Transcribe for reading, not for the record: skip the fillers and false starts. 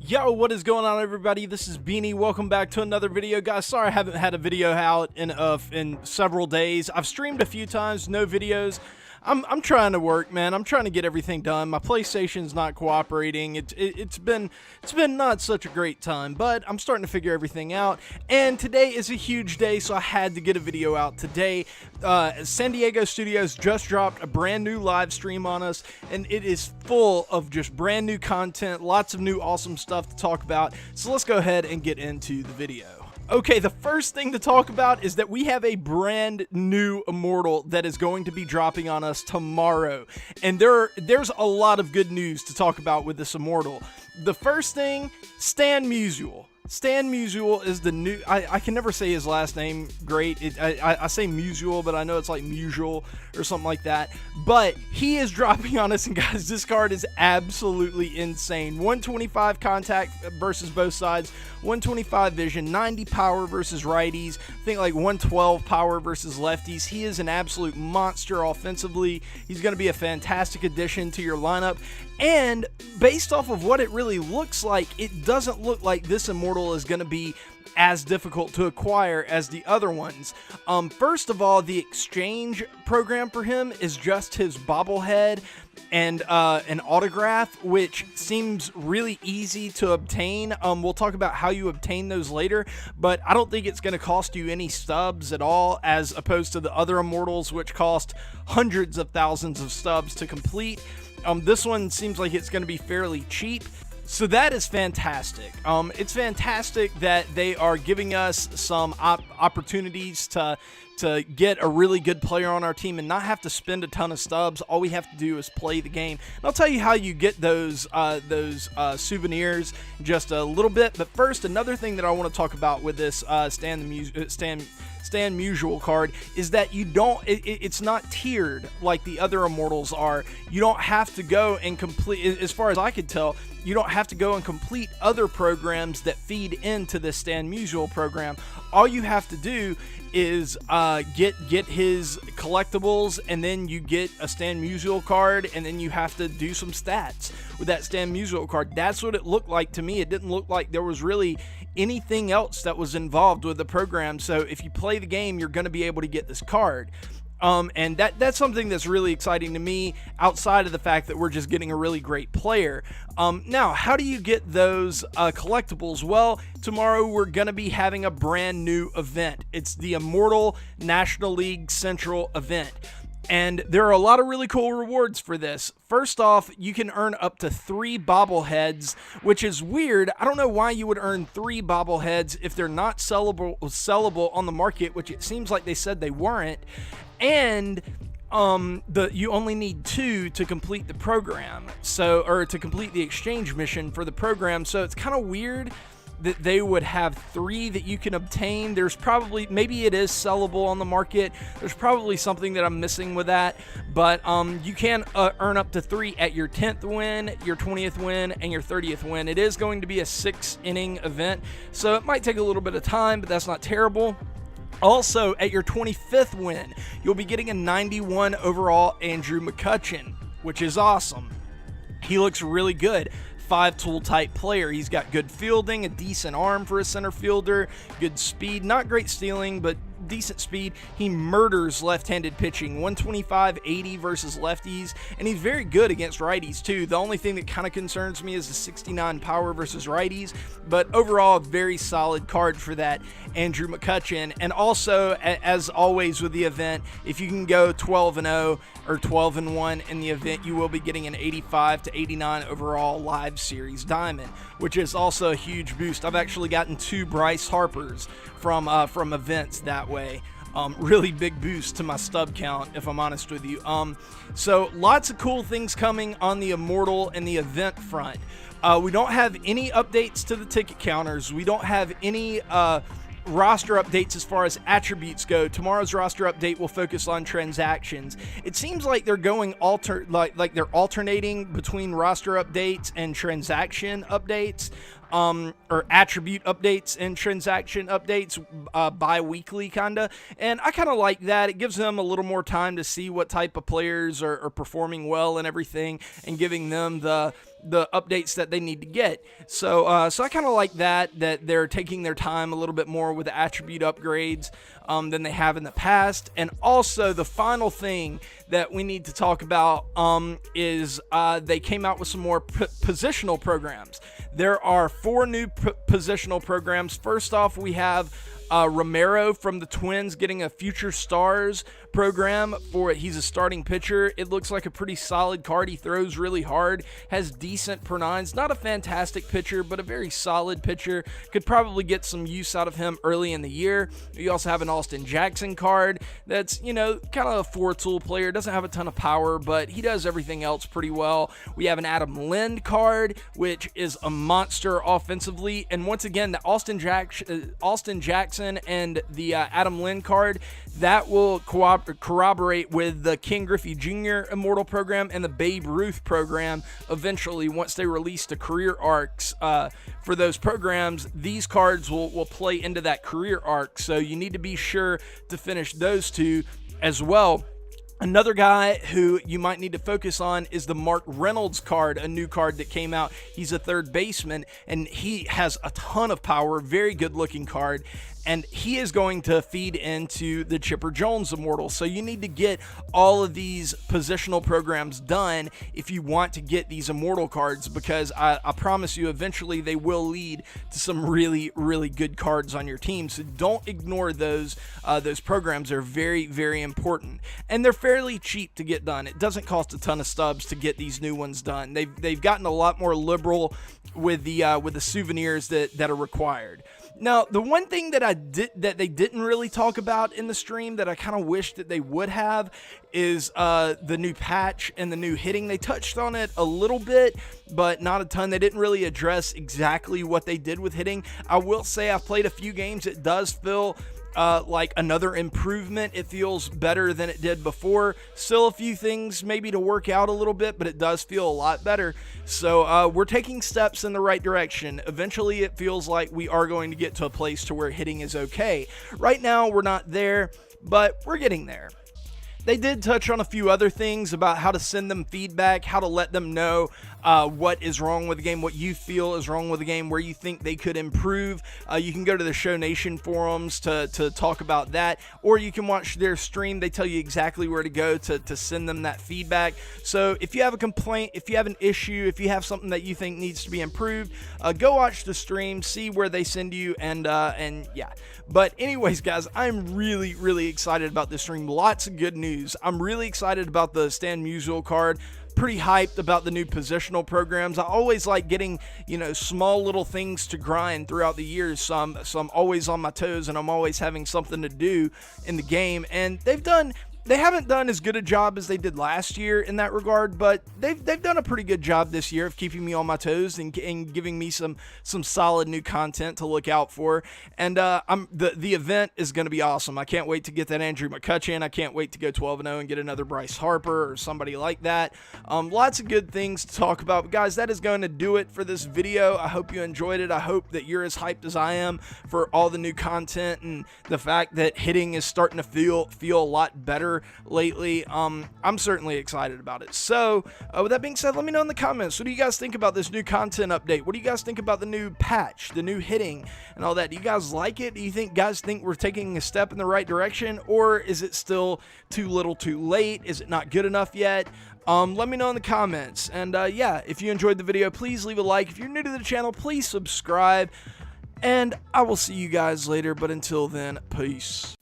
Yo, what is going on, everybody? This is Beanie. Welcome back to another video, guys. Sorry I haven't had a video out in several days. I've streamed a few times, no videos. I'm trying to work, man. I'm trying to get everything done. My PlayStation's not cooperating. It's been not such a great time, but I'm starting to figure everything out. And today is a huge day, so I had to get a video out today. San Diego Studios just dropped a brand new live stream on us, and it is full of just brand new content, lots of new awesome stuff to talk about. So let's go ahead and get into the video. Okay, the first thing to talk about is that we have a brand new Immortal that is going to be dropping on us tomorrow. And there's a lot of good news to talk about with this Immortal. The first thing, Stan Musial. Stan Musial is the new... I can never say his last name great. I say Musial, but I know it's like Musial or something like that. But he is dropping on us, and guys, this card is absolutely insane. 125 contact versus both sides, 125 vision, 90 power versus righties, I think like 112 power versus lefties. He is an absolute monster offensively. He's going to be a fantastic addition to your lineup. And based off of what it really looks like, it doesn't look like this Immortal is going to be as difficult to acquire as the other ones. First of all, the exchange program for him is just his bobblehead and an autograph, which seems really easy to obtain. We'll talk about how you obtain those later, but I don't think it's going to cost you any stubs at all, as opposed to the other Immortals, which cost hundreds of thousands of stubs to complete. This one seems like it's going to be fairly cheap, so that is fantastic. It's fantastic that they are giving us some opportunities to get a really good player on our team and not have to spend a ton of stubs. All we have to do is play the game. And I'll tell you how you get those souvenirs in just a little bit. But first, another thing that I want to talk about with this Stan Musial card is that you don't, it's not tiered like the other Immortals are. You don't have to go and complete, as far as I could tell, you don't have to go and complete other programs that feed into the Stan Musial program. All you have to do is get his collectibles, and then you get a Stan Musial card, and then you have to do some stats with that Stan Musial card. That's what it looked like to me. It didn't look like there was really anything else that was involved with the program. So if you play the game, you're going to be able to get this card. And that's something that's really exciting to me, outside of the fact that we're just getting a really great player. Now, how do you get those collectibles? Well, tomorrow we're going to be having a brand new event. It's the Immortal National League Central event. And there are a lot of really cool rewards for this. First off, you can earn up to 3 bobbleheads, which is weird. I don't know why you would earn 3 bobbleheads if they're not sellable on the market, which it seems like they said they weren't. And you only need 2 to complete the program, or to complete the exchange mission for the program. So it's kind of weird that they would have 3 that you can obtain. There's probably, maybe it is sellable on the market. There's probably something that I'm missing with that, but you can earn up to 3 at your 10th win, your 20th win, and your 30th win. It is going to be a 6-inning event, so it might take a little bit of time, but that's not terrible. Also, at your 25th win, you'll be getting a 91 overall Andrew McCutchen, which is awesome. He looks really good. 5-tool type player. He's got good fielding, a decent arm for a center fielder, good speed, not great stealing, but decent speed. He murders left-handed pitching, 125-80 versus lefties, and he's very good against righties too. The only thing that kind of concerns me is the 69 power versus righties, but overall a very solid card for that Andrew McCutchen. And also, as always with the event, if you can go 12-0 or 12-1 in the event, you will be getting an 85-89 overall live series diamond, which is also a huge boost. I've actually gotten 2 Bryce Harpers from events that way. Really big boost to my stub count, if I'm honest with you. So lots of cool things coming on the Immortal and the event front. We don't have any updates to the ticket counters. We don't have any roster updates as far as attributes go. Tomorrow's roster update will focus on transactions. It seems like they're going like they're alternating between roster updates and transaction updates. Or attribute updates and transaction updates bi-weekly kinda, and I kind of like that. It gives them a little more time to see what type of players are performing well and everything, and giving them the the updates that they need to get. So I kind of like that they're taking their time a little bit more with the attribute upgrades than they have in the past. And also the final thing that we need to talk about is they came out with some more positional programs. There are 4 new positional programs. First off, we have Romero from the Twins getting a Future Stars program for it. He's a starting pitcher. It looks like a pretty solid card. He throws really hard, has decent per nines. Not a fantastic pitcher, but a very solid pitcher. Could probably get some use out of him early in the year. You also have an Austin Jackson card that's, kind of a 4-tool player. Doesn't have a ton of power, but he does everything else pretty well. We have an Adam Lind card, which is a monster offensively. And once again, the Austin Jackson and the Adam Lind card, that will corroborate with the Ken Griffey Jr. Immortal program and the Babe Ruth program eventually once they release the career arcs for those programs. These cards will play into that career arc, so you need to be sure to finish those 2 as well. Another guy who you might need to focus on is the Mark Reynolds card, a new card that came out. He's a third baseman, and he has a ton of power, very good-looking card, and he is going to feed into the Chipper Jones Immortal. So you need to get all of these positional programs done if you want to get these Immortal cards, because I promise you eventually they will lead to some really, really good cards on your team. So don't ignore those programs. They're very, very important. And they're fairly cheap to get done. It doesn't cost a ton of stubs to get these new ones done. They've gotten a lot more liberal with the souvenirs that are required. Now, the one thing that they didn't really talk about in the stream that I kind of wish that they would have is the new patch and the new hitting. They touched on it a little bit, but not a ton. They didn't really address exactly what they did with hitting. I will say I've played a few games. It does feel like another improvement. It feels better than it did before. Still a few things maybe to work out a little bit, but it does feel a lot better. So we're taking steps in the right direction. Eventually it feels like we are going to get to a place to where hitting is okay. Right now we're not there, but we're getting there. They did touch on a few other things about how to send them feedback, how to let them know what is wrong with the game, what you feel is wrong with the game, where you think they could improve. You can go to the Show Nation forums to talk about that, or you can watch their stream. They tell you exactly where to go to send them that feedback. So if you have a complaint, if you have an issue, if you have something that you think needs to be improved, go watch the stream, see where they send you, and yeah. But anyways, guys, I'm really, really excited about this stream. Lots of good news. I'm really excited about the Stan Musial card. Pretty hyped about the new positional programs. I always like getting, small little things to grind throughout the years. So I'm always on my toes, and I'm always having something to do in the game. And they haven't done as good a job as they did last year in that regard, but they've done a pretty good job this year of keeping me on my toes and giving me some solid new content to look out for. And the event is going to be awesome. I can't wait to get that Andrew McCutcheon. I can't wait to go 12-0 and get another Bryce Harper or somebody like that. Lots of good things to talk about. But guys, that is going to do it for this video. I hope you enjoyed it. I hope that you're as hyped as I am for all the new content and the fact that hitting is starting to feel a lot better lately. I'm certainly excited about it. So with that being said, let me know in the comments, what do you guys think about this new content update? What do you guys think about the new patch, the new hitting, and all that? Do you guys like it? Do you guys think we're taking a step in the right direction, or is it still too little too late? Is it not good enough yet? Let me know in the comments. And yeah, if you enjoyed the video, please leave a like. If you're new to the channel, please subscribe, and I will see you guys later. But until then, peace.